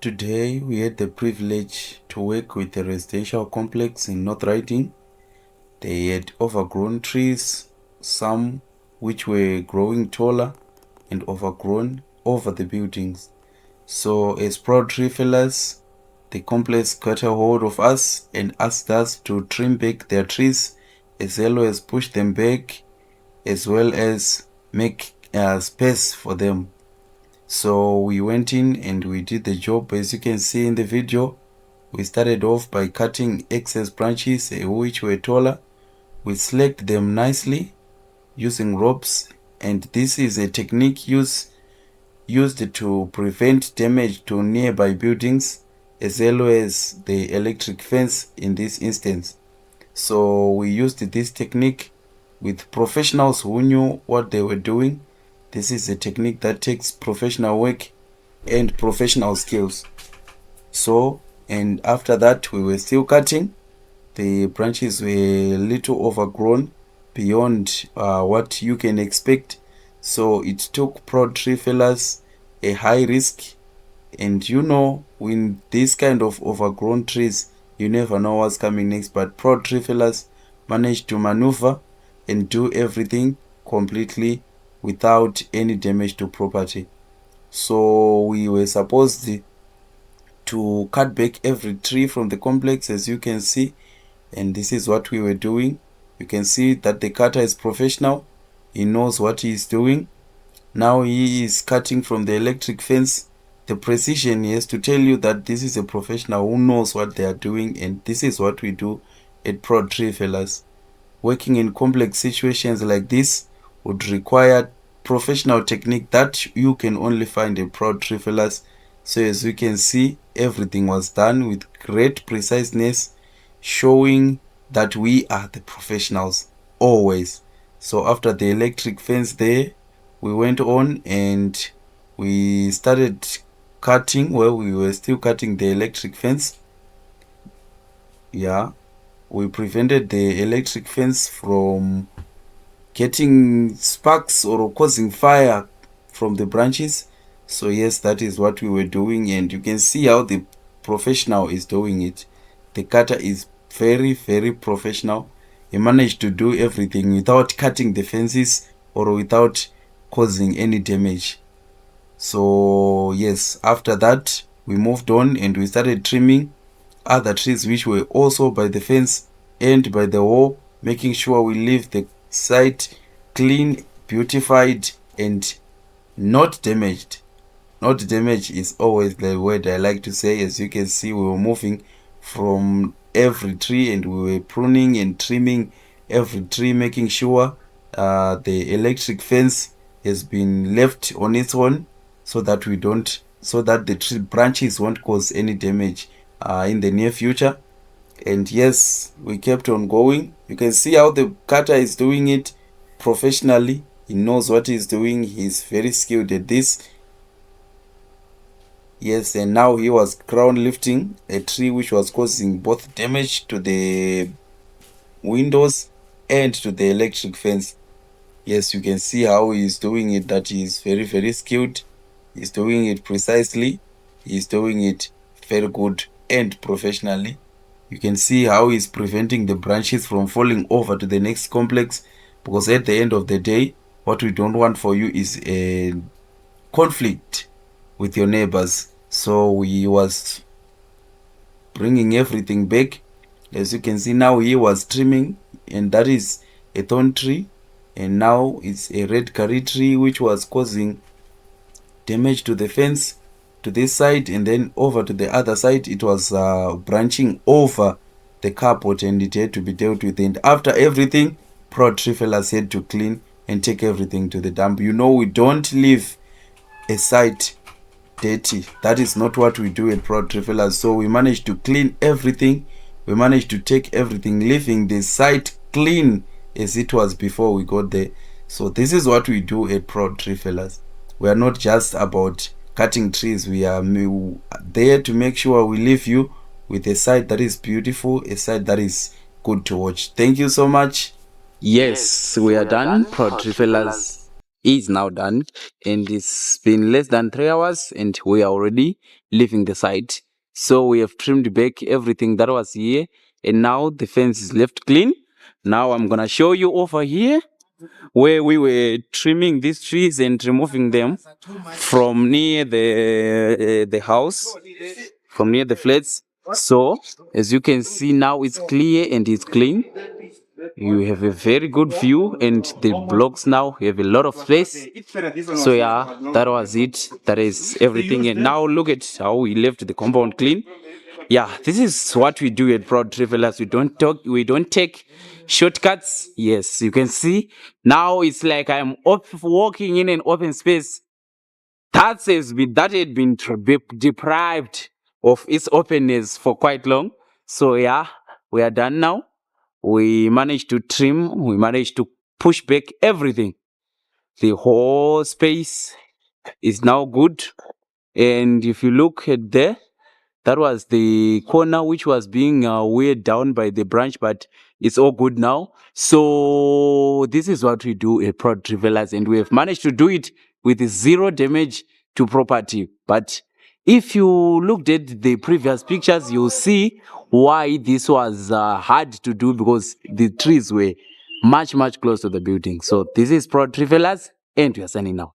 Today we had the privilege to work with a residential complex in Northriding. They had overgrown trees, some which were growing taller and overgrown over the buildings. So as proud tree fellers, the complex got a hold of us and asked us to trim back their trees as well as push them back, as well as make space for them. So we went in and we did the job. As you can see in the video, we started off by cutting excess branches which were taller. We slacked them nicely using ropes, and this is a technique used to prevent damage to nearby buildings as well as the electric fence in this instance. So we used this technique with professionals who knew what they were doing. This is a technique that takes professional work and professional skills. So, and after that, we were still cutting. The branches were a little overgrown beyond what you can expect. So it took proud tree fellers a high risk. And you know, when these kind of overgrown trees, you never know what's coming next. But proud tree fellers managed to maneuver and do everything completely without any damage to property. So we were supposed to cut back every tree from the complex, as you can see, and this is what we were doing. You can see that the cutter is professional. He knows what he is doing. Now he is cutting from the electric fence. The precision, he has to tell you that this is a professional who knows what they are doing, and this is what we do at Proud Tree Fellers. Working in complex situations like this would require professional technique that you can only find at Proud Tree Fellers. So as you can see, everything was done with great preciseness, showing that we are the professionals always. So after the electric fence there, we went on and we started cutting. Well, we were still cutting the electric fence. Yeah, we prevented the electric fence from getting sparks or causing fire from the branches. So yes, that is what we were doing, and you can see how the professional is doing it. The cutter is very, very professional. He managed to do everything without cutting the fences or without causing any damage. So yes, after that we moved on and we started trimming other trees which were also by the fence and by the wall, making sure we leave the site clean, beautified, and not damaged. Not damaged is always the word I like to say. As you can see, we were moving from every tree and we were pruning and trimming every tree, making sure the electric fence has been left on its own, so that the tree branches won't cause any damage in the near future. And yes, we kept on going. You can see how the cutter is doing it professionally. He knows what he's doing. He's very skilled at this. Yes, and now he was crown lifting a tree which was causing both damage to the windows and to the electric fence. Yes, you can see how he is doing it, that he is very, very skilled. He's doing it precisely. He's doing it very good and professionally. You can see how he's preventing the branches from falling over to the next complex, because at the end of the day, what we don't want for you is a conflict with your neighbors. So he was bringing everything back. As you can see, now he was trimming, and that is a thorn tree, and now it's a red curry tree which was causing damage to the fence to this side, and then over to the other side it was branching over the carport, and it had to be dealt with. And after everything, Proud Tree Fellers had to clean and take everything to the dump. You know, we don't leave a site dirty. That is not what we do at Proud Tree Fellers. So we managed to clean everything. We managed to take everything, leaving the site clean as it was before we got there. So this is what we do at Proud Tree Fellers. We are not just about cutting trees. We are there to make sure we leave you with a site that is beautiful, a site that is good to watch. Thank you so much. Yes, we are done, Proud Tree Fellers. is now done, and it's been less than 3 hours and we are already leaving the site. So we have trimmed back everything that was here, and now the fence is left clean. Now I'm gonna show you over here where we were trimming these trees and removing them from near the house, from near the flats. So as you can see now, it's clear and it's clean. You have a very good view, and the blocks now have a lot of space. So yeah, that was it. That is everything. And now look at how we left the compound clean. Yeah, this is what we do at Proud Travelers. We don't take shortcuts. Yes, you can see now it's like I'm walking in an open space that had been deprived of its openness for quite long. So yeah, we are done now. We managed to trim, we managed to push back everything. The whole space is now good. And if you look at there, that was the corner which was being weighed down by the branch, but it's all good now. So this is what we do at Proud Travelers, and we have managed to do it with zero damage to property. But if you looked at the previous pictures, you'll see why this was hard to do, because the trees were much close to the building. So this is Proud Travelers, and we are signing now.